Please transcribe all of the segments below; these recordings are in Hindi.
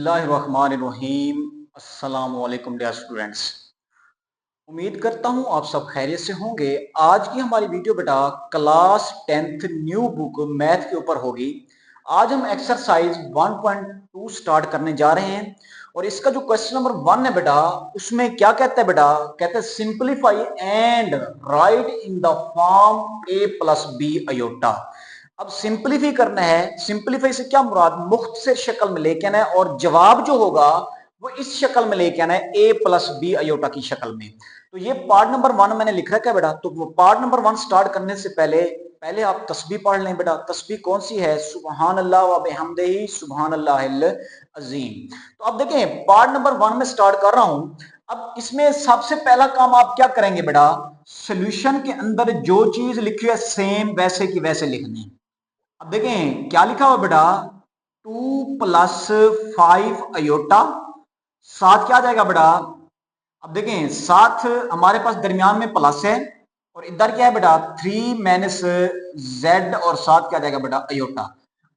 बिस्मिल्लाहिर्रहमानिर्रहीम। अस्सलाम वालेकुम डियर स्टूडेंट्स। उम्मीद करता हूँ आप सब खैरियत से होंगे। आज की हमारी वीडियो बेटा class 10th new book math के ऊपर होगी। आज हम एक्सरसाइज 1.2 स्टार्ट करने जा रहे हैं और इसका जो क्वेश्चन नंबर 1 है बेटा, उसमें क्या कहता है बेटा, कहते हैं simplify and write in the form a plus b iota. अब सिंप्लीफाई करना है। सिंप्लीफाई से क्या मुराद, मुख्तसर शक्ल में लेके आना है और जवाब जो होगा वो इस शक्ल में लेके आना है, ए प्लस बी अयोटा की शक्ल में। तो ये पार्ट नंबर 1 मैंने लिख रखा है बेटा। तो वो पार्ट नंबर 1 स्टार्ट करने से पहले पहले आप तस्बीह पढ़ लें बेटा। तस्बीह कौन सी है, सुबहान अल्लाह व बिहम्दिही सुबहान अल्लाहिल अजीम। तो अब देखें पार्ट नंबर 1 में स्टार्ट कर रहा हूं। अब इसमें सबसे पहला काम आप क्या करेंगे बेटा, सोल्यूशन के अंदर जो चीज लिखी है सेम वैसे की वैसे लिखनी। अब देखें क्या लिखा हुआ बेटा, 2 प्लस 5 अयोटा, साथ क्या आ जाएगा बेटा। अब देखें साथ हमारे पास दरमियान में प्लस है और इधर क्या है बेटा 3 माइनस जेड और साथ क्या आ जाएगा बेटा अयोटा।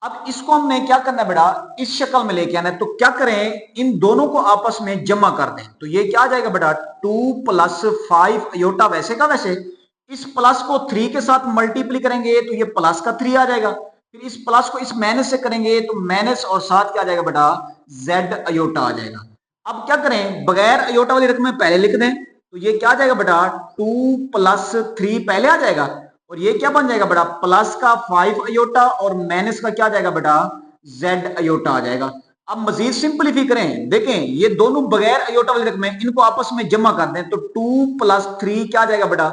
अब इसको हमने क्या करना है बेटा, इस शक्ल में लेके आना है। तो क्या करें, इन दोनों को आपस में जमा कर दें। तो ये क्या आ जाएगा बेटा 2 प्लस 5 अयोटा वैसे का वैसे। इस प्लस को 3 के साथ मल्टीप्लाई करेंगे तो ये प्लस का 3 आ जाएगा। फिर इस प्लस को इस माइनस से करेंगे तो माइनस और साथ क्या आ जाएगा बेटा जेड अयोटा आ जाएगा। अब क्या करें, बगैर अयोटा वाली रकमें पहले लिख दें। तो ये क्या आ जाएगा बेटा 2 प्लस 3 पहले आ जाएगा और ये क्या बन जाएगा बेटा प्लस का 5 अयोटा और माइनस का क्या आ जाएगा बेटा जेड अयोटा आ जाएगा। अब मजीद सिंपलीफाई करें, देखें ये दोनों बगैर अयोटा वाली रकमें, इनको आपस में जमा कर दें तो 2 प्लस 3 क्या आ जाएगा बेटा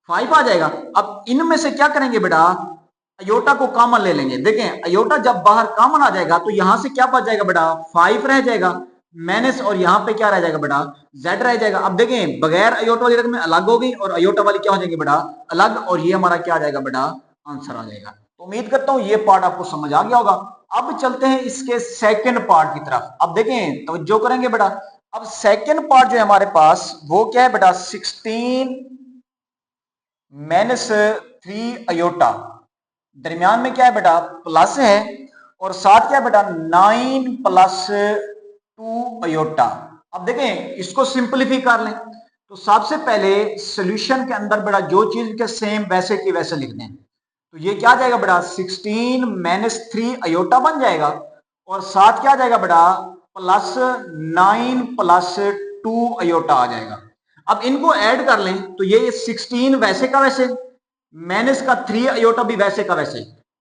5 आ जाएगा। अब इनमें से क्या करेंगे बेटा, अयोटा को कॉमन ले लेंगे। देखें अयोटा जब बाहर कॉमन आ जाएगा तो यहां से क्या बच जाएगा बेटा 5 रह जाएगा माइनस और यहां पे क्या रह जाएगा बेटा जेड रह जाएगा। अब देखें बगैर अयोटा वाली रकम अलग हो गई और अयोटा वाली क्या हो जाएगी बेटा अलग, और ये हमारा क्या आ जाएगा बेटा आंसर आ जाएगा। तो उम्मीद करता हूं ये पार्ट आपको समझ आ गया होगा। अब चलते हैं इसके सेकंड पार्ट की तरफ। अब देखें तवज्जो करेंगे बेटा। अब सेकंड पार्ट जो है हमारे पास वो क्या है बेटा 16 माइनस 3 अयोटा, दरमियान में क्या है बेटा प्लस है और साथ क्या है बेटा 9 प्लस 2 अयोटा। अब देखें इसको सिंपलीफाई कर लें। तो सबसे पहले सॉल्यूशन के अंदर बेटा जो चीज के सेम वैसे की वैसे लिख दें। तो ये क्या आ जाएगा बेटा 16 माइनस 3 अयोटा बन जाएगा और साथ क्या आ जाएगा बेटा प्लस 9 प्लस 2 अयोटा आ जाएगा। अब इनको ऐड कर लें तो ये 16 वैसे का वैसे माइनस का 3 अयोटा भी वैसे का वैसे।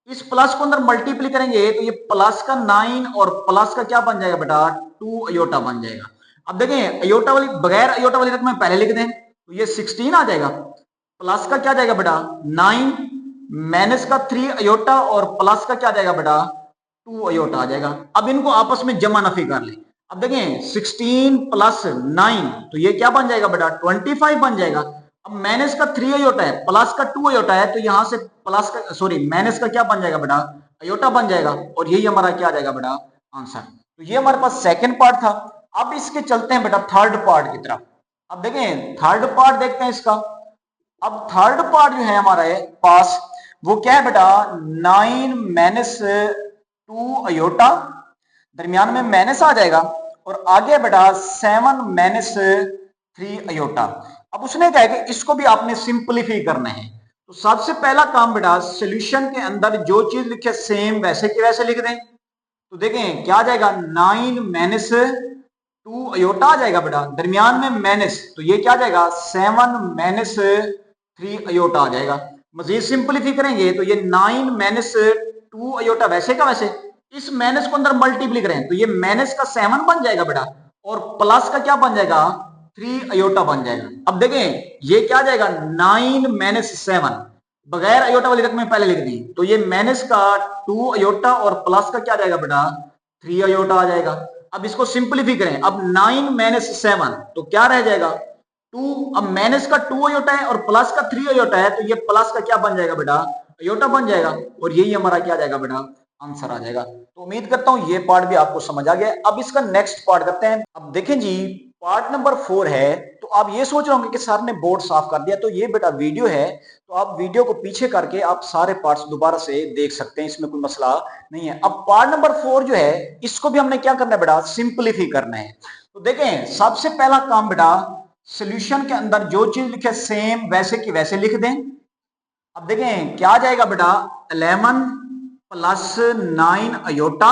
इस प्लस को अंदर मल्टीप्लाई करेंगे तो ये प्लस का 9 और प्लस का क्या बन जाएगा बेटा 2 अयोटा बन जाएगा। अब देखें अयोटा वाली बगैर अयोटा वाली रकम पहले लिख दें तो ये 16 आ जाएगा, प्लस का क्या जाएगा बेटा 9 माइनस का 3 अयोटा और प्लस का क्या जाएगा बेटा 2 अयोटा आ जाएगा। अब इनको आपस में जमा नफी कर ले। अब देखें 16 प्लस 9 तो ये क्या बन जाएगा बेटा 25 बन जाएगा। अब माइनस का 3 अयोटा है प्लस का 2 अयोटा है तो यहां से प्लस का सॉरी माइनस का क्या बन जाएगा बेटा अयोटा बन जाएगा और यही हमारा क्या आ जाएगा बेटा आंसर। तो ये हमारे पास सेकंड पार्ट था। अब इसके चलते हैं बेटा थर्ड पार्ट की तरफ। अब देखें थर्ड पार्ट देखते हैं इसका। अब थर्ड पार्ट जो है हमारे पास वो क्या है बेटा 9 माइनस 2 अयोटा, दरमियान में माइनस आ जाएगा और आगे बेटा 7 माइनस 3 अयोटा। अब उसने कहा कि इसको भी आपने सिंपलीफाई करना है। तो सबसे पहला काम बेटा सॉल्यूशन के अंदर जो चीज लिखे सेम वैसे की वैसे लिख दें। तो देखें क्या आ जाएगा 9 माइनस 2 अयोटा आ जाएगा बेटा, दरमियान में माइनस तो ये क्या आ जाएगा 7 माइनस 3 अयोटा आ जाएगा। मजीद सिंपलीफाई करेंगे तो ये 9 माइनस 2 अयोटा वैसे का वैसे, इस माइनस को अंदर मल्टीप्लाई करें तो ये माइनस का 7 बन जाएगा बेटा और प्लस का क्या बन जाएगा 3 अयोटा बन जाएगा। अब देखें ये क्या आ जाएगा 9 माइनस 7, बगैर अयोटा वाली रकम पहले लिख दी तो ये माइनस का 2 अयोटा और प्लस का क्या जाएगा बेटा 3 अयोटा आ जाएगा। अब इसको सिंपलीफाई करें, अब 9 माइनस 7 तो क्या रह जाएगा 2, अब माइनस का 2 अयोटा है और प्लस का 3 अयोटा है तो ये प्लस का क्या बन जाएगा बेटा अयोटा बन जाएगा और यही हमारा क्या जाएगा बेटा आंसर आ जाएगा। तो उम्मीद करता हूं ये पार्ट भी आपको समझ आ गया। अब इसका नेक्स्ट पार्ट करते हैं। अब देखें जी पार्ट नंबर 4 है। तो आप ये सोच रहे होंगे कि सर ने बोर्ड साफ कर दिया, तो ये बेटा वीडियो है, तो आप वीडियो को पीछे करके आप सारे पार्ट्स दोबारा से देख सकते हैं, इसमें कोई मसला नहीं है। अब पार्ट नंबर 4 जो है इसको भी हमने क्या करना है बेटा, सिंपलीफाई करना है। तो देखें सबसे पहला काम बेटा, सोल्यूशन के अंदर जो चीज लिखे सेम वैसे की वैसे लिख दें। अब देखें क्या जाएगा बेटा, 11 प्लस 9 अयोटा,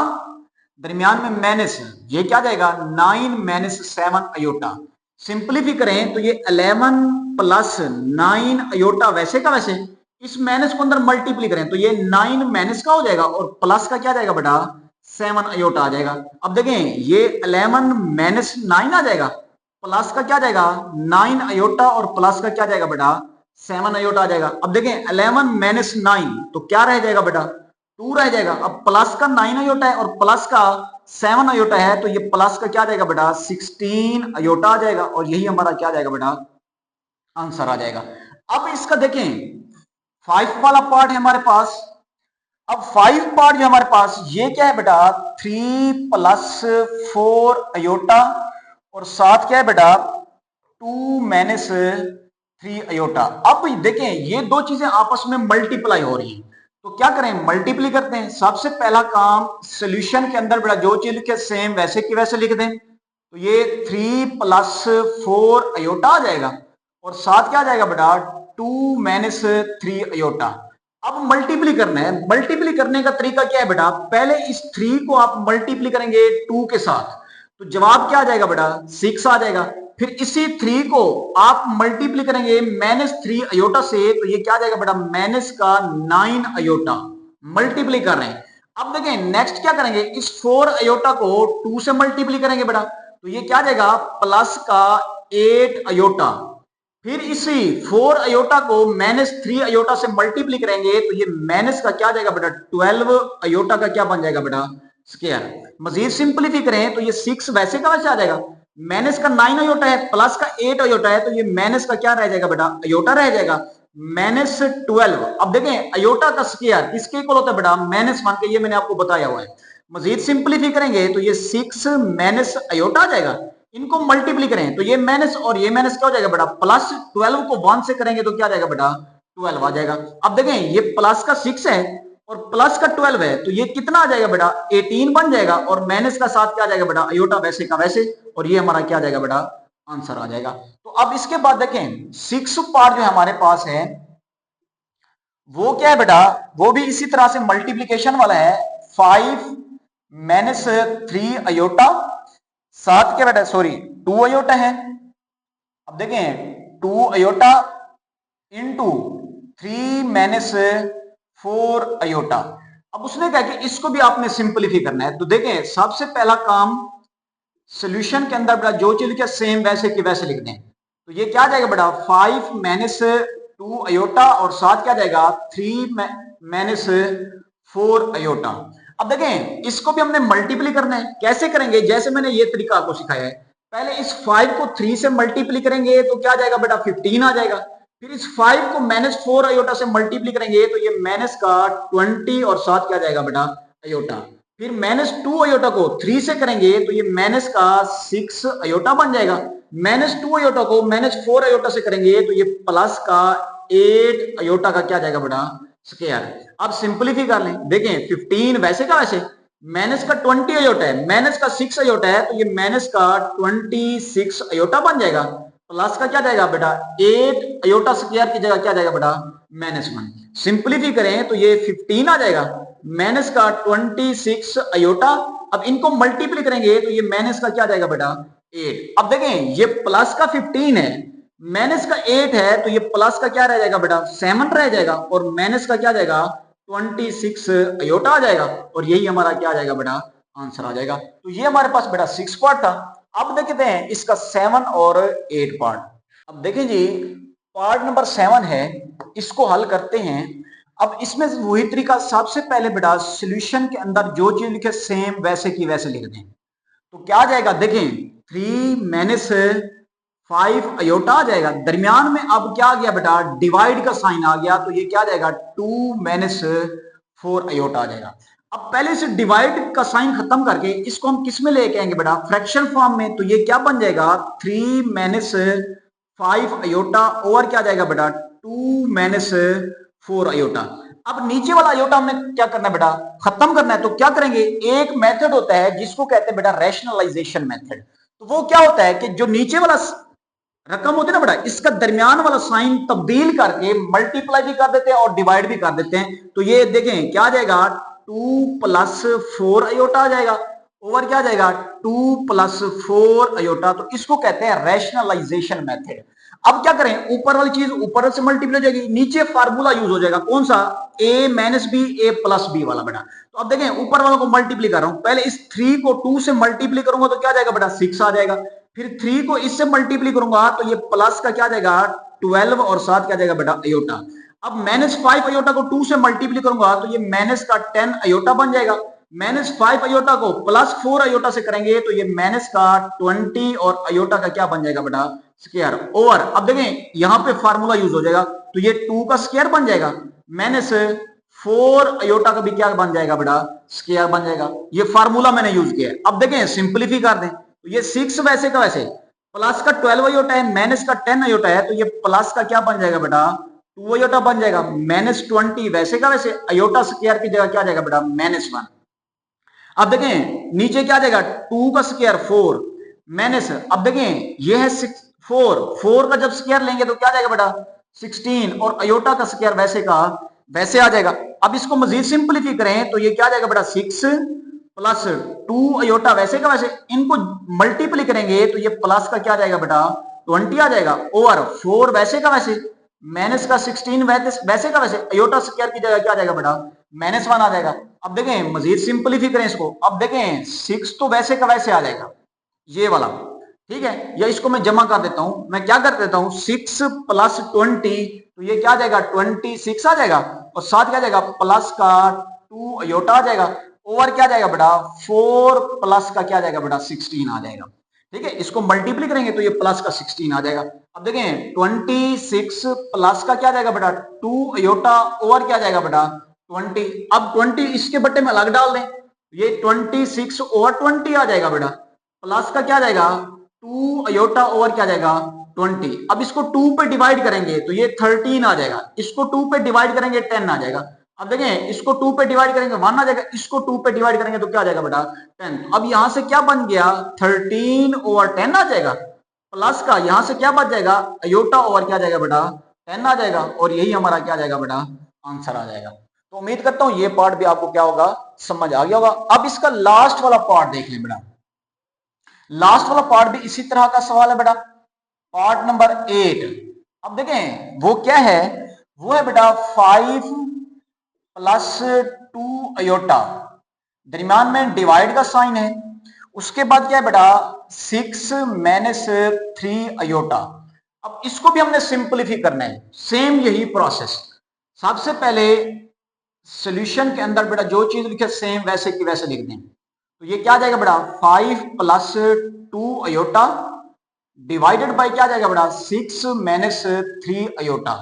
दरमियान में माइनस, ये क्या जाएगा 9 माइनस 7 अयोटा। सिंपलीफाई करें तो ये 11 प्लस 9 अयोटा वैसे का वैसे, इस माइनस को अंदर मल्टीप्लाई करें तो ये 9 माइनस का हो जाएगा और प्लस का क्या जाएगा बेटा 7 अयोटा आ जाएगा। अब देखें ये 11 माइनस 9 आ जाएगा, प्लस का क्या जाएगा 9 अयोटा और प्लस का क्या जाएगा बेटा 7 अयोटा आ जाएगा। अब देखें 11 माइनस 9 तो क्या रह जाएगा बेटा 2 रह जाएगा। अब प्लस का 9 अयोटा है और प्लस का 7 अयोटा है, तो ये प्लस का क्या जाएगा बेटा 16 अयोटा आ जाएगा और यही हमारा क्या जाएगा बेटा आंसर आ जाएगा। अब इसका देखें 5 वाला पार्ट है हमारे पास। अब 5 पार्ट जो हमारे पास ये क्या है बेटा 3 प्लस 4 अयोटा और साथ क्या है बेटा 2 माइनस 3 अयोटा। अब देखें ये दो चीजें आपस में मल्टीप्लाई हो रही हैं, तो क्या करें मल्टीप्लाई करते हैं। सबसे पहला काम सॉल्यूशन के अंदर बेटा जो चीज लिखे सेम वैसे की वैसे लिख दें, तो ये 3 प्लस 4 अयोटा आ जाएगा और साथ क्या आ जाएगा बेटा 2 माइनस 3 अयोटा। अब मल्टीप्लाई करना है। मल्टीप्लाई करने का तरीका क्या है बेटा, पहले इस 3 को आप मल्टीप्लाई करेंगे 2 के साथ, तो जवाब क्या आ जाएगा बेटा 6 आ जाएगा। फिर इसी 3 को आप मल्टीप्लाई करेंगे माइनस 3 अयोटा से, तो ये क्या आ जाएगा बेटा माइनस का 9 अयोटा। मल्टीप्लाई कर रहे हैं। अब देखें नेक्स्ट क्या करेंगे, इस 4 अयोटा को 2 से मल्टीप्लाई करेंगे बेटा, तो ये क्या आ जाएगा प्लस का 8 अयोटा। फिर इसी 4 अयोटा को माइनस 3 अयोटा से मल्टीप्लाई करेंगे, तो ये माइनस का क्या आ जाएगा बेटा 12 अयोटा का क्या बन जाएगा बेटा स्क्वायर। मजीद सिंपलीफाई करें तो ये 6 वैसे का वैसे आ जाएगा, माइनस का 9 अयोटा है प्लस का 8 अयोटा है, तो ये माइनस का क्या रह जाएगा बेटा अयोटा रह जाएगा माइनस 12। अब देखें अयोटा का स्क्वायर किसके इक्वल होता है बेटा -1 के, ये मैंने आपको बताया हुआ है। मजीद सिंपलीफाई करेंगे तो ये 6 माइनस अयोटा आ जाएगा, इनको मल्टीप्लाई करें तो ये माइनस और ये माइनस क्या हो जाएगा बेटा प्लस 12 को 1 से करेंगे तो क्या आ जाएगा बेटा 12 आ जाएगा। अब देखें ये प्लस का 6 है और प्लस का 12 है, तो ये कितना आ जाएगा बेटा 18 बन जाएगा और माइनस का साथ क्या आ जाएगा बेटा अयोटा वैसे का वैसे, और ये हमारा क्या आ जाएगा बेटा आंसर आ जाएगा। तो अब इसके बाद देखें 6 पार्ट जो हमारे पास है वो क्या है बेटा, वो भी इसी तरह से मल्टीप्लीकेशन वाला है। 5 माइनस 3 अयोटा, साथ क्या बेटा सॉरी 2 अयोटा है। अब देखें 2 अयोटा इंटू 3 माइनस 4 अयोटा। अब उसने कहा कि इसको भी आपने सिंपलीफाई करना है। तो देखें सबसे पहला काम सॉल्यूशन के अंदर बेटा जो चीज लिखा सेम वैसे की वैसे लिख दें, तो ये क्या जाएगा बेटा 5 माइनस 2 अयोटा और साथ क्या जाएगा 3 माइनस 4 अयोटा। अब देखें इसको भी हमने मल्टीप्लाई करना है। कैसे करेंगे, जैसे मैंने ये तरीका आपको सिखाया है। पहले इस 5 को 3 से मल्टीप्लाई करेंगे तो क्या जाएगा बेटा 15 आ जाएगा। फिर इस 5 को माइनस 4 अयोटा से मल्टीप्लाई करेंगे तो ये माइनस का 20 और साथ क्या जाएगा बेटा अयोटा। फिर माइनस 2 अयोटा को 3 से करेंगे तो ये माइनस का 6 अयोटा बन जाएगा। माइनस 2 अयोटा को माइनस 4 अयोटा से करेंगे तो ये प्लस का 8 अयोटा का क्या जाएगा बेटा स्क्वायर। अब सिंपलीफाई कर लें, देखें 15 वैसे का वैसे, माइनस का 20 अयोटा है, माइनस का 6 अयोटा है, तो ये माइनस का 26 अयोटा बन जाएगा। प्लस का क्या जाएगा बेटा 8 अयोटा स्क्वायर की जगह क्या जाएगा बेटा -1। सिंपलीफाई करें तो ये 15 आ जाएगा, माइनस का 26 अयोटा। अब इनको मल्टीप्लाई करेंगे तो ये माइनस का क्या जाएगा बेटा 8। अब देखें ये प्लस का 15 है, माइनस का 8 है, तो ये प्लस का क्या रह जाएगा बेटा 7 रह जाएगा और माइनस का क्या जाएगा 26 अयोटा आ जाएगा और यही हमारा क्या आ जाएगा बेटा आंसर आ जाएगा। तो ये हमारे पास बेटा 6 पार्ट था। अब देखते हैं इसका 7 और 8 पार्ट। अब देखें जी पार्ट नंबर 7 है, इसको हल करते हैं। अब इसमें वही तरीका, सबसे पहले बेटा सॉल्यूशन के अंदर जो चीज लिखे सेम वैसे की वैसे लिख दें। तो क्या आ जाएगा, देखें 3 माइनस 5 अयोटा आ जाएगा। दरमियान में अब क्या आ गया बेटा डिवाइड का साइन आ गया, तो ये क्या आ जाएगा 2 माइनस 4 अयोटा आ जाएगा। अब पहले इसे डिवाइड का साइन खत्म करके इसको हम किस में लेके आएंगे बेटा, फ्रैक्शन फॉर्म में। तो ये क्या बन जाएगा, 3 माइनस 5 अयोटा ओवर क्या जाएगा बेटा, 2 माइनस 4 अयोटा। अब नीचे वाला अयोटा हमने क्या करना है बेटा, खत्म करना है। तो क्या करेंगे, एक मेथड होता है जिसको कहते हैं बेटा रैशनलाइजेशन मेथड। तो वो क्या होता है कि जो नीचे वाला रकम होती है ना बेटा, इसका दरमियान वाला साइन तब्दील करके मल्टीप्लाई भी कर देते हैं और डिवाइड भी कर देते हैं। तो ये देखें क्या आ जाएगा, 2 प्लस 4 अयोटा आ जाएगा, ओवर क्या आ जाएगा, 2 प्लस 4 अयोटा। तो इसको कहते हैं रैशनलाइजेशन मेथड। अब क्या करें, ऊपर वाली चीज ऊपर से मल्टीप्लाई हो जाएगी, नीचे फार्मूला यूज हो जाएगा कौन सा, a minus b a plus b वाला बेटा। तो अब देखें ऊपर वालों को मल्टीप्लाई कर रहा हूं, पहले इस 3 को 2 से मल्टीप्लाई करूंगा तो क्या आ जाएगा बेटा, 6 आ जाएगा। फिर 3 को इससे मल्टीप्लाई करूंगा तो ये प्लस का क्या जाएगा 12 और साथ क्या जाएगा बेटा अयोटा। अब माइनस 5 अयोटा को 2 से मल्टीप्लाई करूंगा तो ये माइनस का 10 अयोटा बन जाएगा। माइनस 5 अयोटा को प्लस 4 अयोटा से करेंगे तो ये माइनस का 20 और अयोटा का क्या बन जाएगा बेटा स्क्वायर ओवर। अब देखें यहां पे फार्मूला यूज हो जाएगा तो ये 2 का स्क्वायर बन जाएगा, माइनस 4 अयोटा का भी क्या बन जाएगा बेटा स्क्वायर बन जाएगा। ये फार्मूला मैंने यूज किया है। अब देखें सिंपलीफाई कर दें तो ये 6 वैसे का वैसे, प्लस का 12 अयोटा है, माइनस का 10 अयोटा है, तो ये प्लस का क्या बन जाएगा बेटा 2 अयोटा बन जाएगा, माइनस 20 वैसे का वैसे, अयोटा स्क्वायर की जगह क्या जाएगा बेटा माइनस 1। अब देखें नीचे क्या जाएगा 2 का स्क्वायर 4 माइनस, अब देखें ये है 4 का जब स्क्वायर लेंगे तो क्या जाएगा बेटा 16 और अयोटा का स्क्वायर वैसे का वैसे आ जाएगा। अब इसको मजीद सिंपलीफाई करें तो ये क्या जाएगा बेटा 6 प्लस 2 अयोटा वैसे का वैसे, इनको मल्टीप्लाई करेंगे तो ये प्लस का क्या जाएगा बेटा 20 आ जाएगा ओवर 4 वैसे का वैसे, माइनस का 16 वैसे का वैसे, अयोटा स्क्वायर की जगह क्या जाएगा बेटा माइनस 1 आ जाएगा। अब देखें मजीद सिंपलीफाई करें इसको, अब देखें 6 तो वैसे का वैसे आ जाएगा ये वाला, ठीक है, या इसको मैं जमा कर देता हूं, मैं क्या कर देता हूं 6 प्लस 20 तो ये क्या जाएगा 26 आ जाएगा और साथ क्या जाएगा प्लस का 2 अयोटा आ जाएगा ओवर क्या जाएगा बेटा 4 प्लस का क्या जाएगा बेटा 16 आ जाएगा। ठीक है, इसको मल्टीप्लाई करेंगे तो ये प्लस का 16 आ जाएगा। अब देखें 26 प्लस का क्या जाएगा बेटा 2 अयोटा ओवर क्या जाएगा बेटा 20। अब 20 इसके बट्टे में अलग डाल दें, ये 26 ओवर 20 आ जाएगा बेटा, प्लस का क्या जाएगा 2 अयोटा ओवर क्या जाएगा 20। अब इसको 2 पे डिवाइड करेंगे तो ये 13 आ जाएगा, इसको 2 पे डिवाइड करेंगे 10 आ जाएगा। अब देखें इसको 2 पे डिवाइड करेंगे 1 आ जाएगा, इसको 2 पे डिवाइड करेंगे तो क्या आ जाएगा बेटा 10। अब यहां से क्या बन गया 13 ओवर 10 आ जाएगा, प्लस का यहां से क्या बच जाएगा अयोटा ओवर क्या जाएगा बेटा 10 आ जाएगा और यही हमारा क्या जाएगा बेटा आंसर आ जाएगा। तो उम्मीद करता हूं ये पार्ट भी आपको क्या होगा समझ आ गया होगा। अब इसका लास्ट वाला पार्ट देख लें बेटा, लास्ट वाला पार्ट भी इसी तरह का सवाल है बेटा, पार्ट नंबर 8। अब देखें वो क्या है, वो है बेटा 5 प्लस 2 अयोटा, दरमियान में डिवाइड का साइन है, उसके बाद क्या है बेटा 6 माइनस 3 अयोटा। अब इसको भी हमने सिंपलीफाई करना है, सेम यही प्रोसेस। सबसे पहले सॉल्यूशन के अंदर बेटा जो चीज लिखे सेम वैसे की वैसे लिख दें, तो ये क्या जाएगा बेटा 5 प्लस 2 अयोटा डिवाइडेड बाय क्या जाएगा बेटा 6 माइनस 3 अयोटा।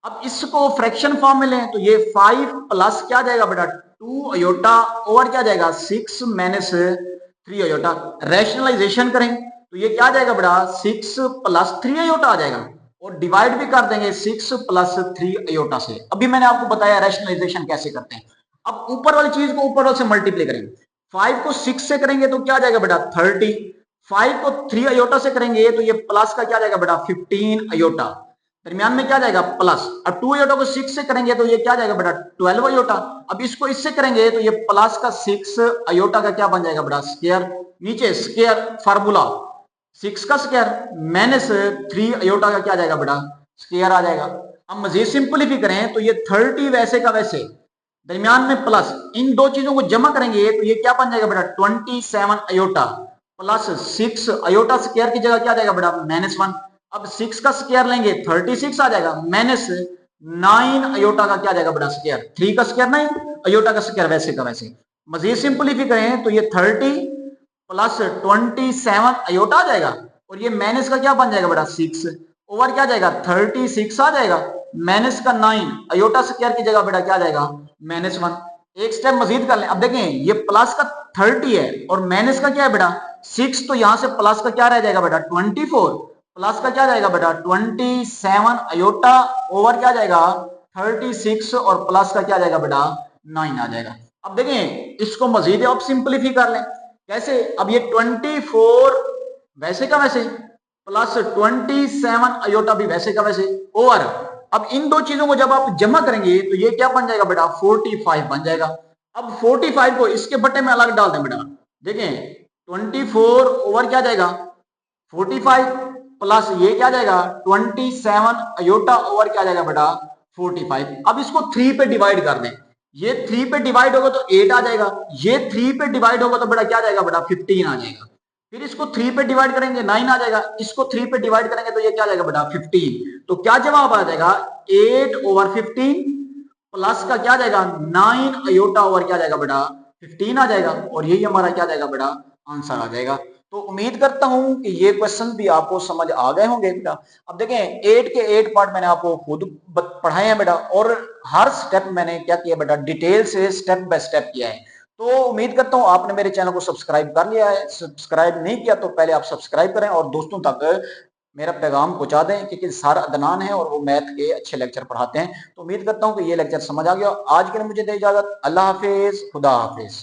अब इसको फ्रैक्शन फॉर्म में लें तो ये 5 प्लस क्या जाएगा बेटा 2 अयोटा ओवर क्या जाएगा 6 माइनस 3 अयोटा। रैशनलाइजेशन करें तो ये क्या जाएगा बेटा 6 प्लस 3 अयोटा आ जाएगा और डिवाइड भी कर देंगे 6 प्लस 3 अयोटा से। अभी मैंने आपको बताया रैशनलाइजेशन कैसे करते हैं। अब ऊपर वाली चीज को ऊपर वाले से मल्टीप्लाई करेंगे, 5 को 6 से करेंगे तो क्या जाएगा बेटा 30, 5 को 3 अयोटा से करेंगे तो ये प्लस का क्या जाएगा बेटा 15 अयोटा, दरमियान में क्या जाएगा प्लस। अब 2 अयोटा को 6 से करेंगे तो ये क्या जाएगा बेटा 12 अयोटा। अब इसको इससे करेंगे तो ये प्लस का 6 अयोटा का क्या बन जाएगा बेटा स्क्वायर, नीचे स्क्वायर फार्मूला 6 का स्क्वायर माइनस 3 अयोटा का क्या जाएगा बेटा स्क्वायर आ जाएगा। अब मजीद सिंपलीफाई करें तो ये 30 वैसे का वैसे, दरमियान में प्लस, इन दो चीजों को जमा करेंगे तो ये क्या बन जाएगा बेटा 27 अयोटा प्लस 6 अयोटा स्क्वायर की जगह क्या जाएगा बेटा माइनस 1। अब 6 का स्क्वायर लेंगे 36 आ जाएगा, माइनस 9 अयोटा का क्या जाएगा बेटा स्क्वायर, 3 का स्क्वायर 9 अयोटा का स्क्वायर वैसे का वैसे। मजीद सिंपलीफाई करें तो ये 30 प्लस 27 अयोटा आ जाएगा और ये माइनस का क्या बन जाएगा बेटा 6 ओवर क्या जाएगा 36 आ जाएगा, माइनस का 9 अयोटा स्क्वायर की जगह बेटा क्या जाएगा माइनस 1। एक स्टेप मजीद कर लें। अब देखें ये प्लस का 30 है और माइनस का क्या है बेटा 6, तो यहां से प्लस का क्या रह जाएगा बेटा 24, प्लस का क्या जाएगा बेटा 27 अयोटा ओवर क्या जाएगा 36 और प्लस का क्या जाएगा बेटा 9 आ जाएगा। अब देखें इसको मजीद अब सिंपलीफाई कर लें। कैसे? अब ये 24 वैसे का वैसे प्लस 27 अयोटा भी वैसे का वैसे ओवर, अब इन दो चीजों को जब आप जमा करेंगे तो ये क्या बन जाएगा बेटा 45 बन जाएगा। अब 45 को इसके बट्टे में अलग डाल दें बेटा। देखें 24 ओवर क्या जाएगा 45 प्लस ये क्या जाएगा 27 अयोटा ओवर क्या जाएगा बेटा 45। अब इसको 3 पे डिवाइड कर दें। ये 3 पे डिवाइड होगा तो 8 आ जाएगा, ये 3 पे डिवाइड होगा तो बेटा क्या जाएगा बेटा 15 आ जाएगा। फिर इसको 3 पे डिवाइड करेंगे 9 आ जाएगा, इसको 3 पे डिवाइड करेंगे तो ये क्या जाएगा बेटा 15। तो क्या जवाब आ जाएगा 8 ओवर 15 प्लस का क्या जाएगा 9 अयोटा ओवर क्या जाएगा बेटा 15 आ जाएगा, और यही हमारा क्या जाएगा बेटा आंसर आ जाएगा। तो उम्मीद करता हूं कि ये क्वेश्चन भी आपको समझ आ गए होंगे बेटा। अब देखें 8 के 8 पार्ट मैंने आपको खुद पढ़ाए हैं बेटा, और हर स्टेप मैंने क्या किया बेटा डिटेल से स्टेप बाय स्टेप किया है। तो उम्मीद करता हूं आपने मेरे चैनल को सब्सक्राइब कर लिया है। सब्सक्राइब नहीं किया तो पहले आप सब्सक्राइब करें और दोस्तों तक मेरा पैगाम पहुंचा दें, क्योंकि सर अदनान है और वो मैथ के अच्छे लेक्चर पढ़ाते हैं। तो उम्मीद करता हूं कि ये लेक्चर समझ आ गया। आज के लिए मुझे दे इजाजत। अल्लाह हाफिज, खुदा हाफिज।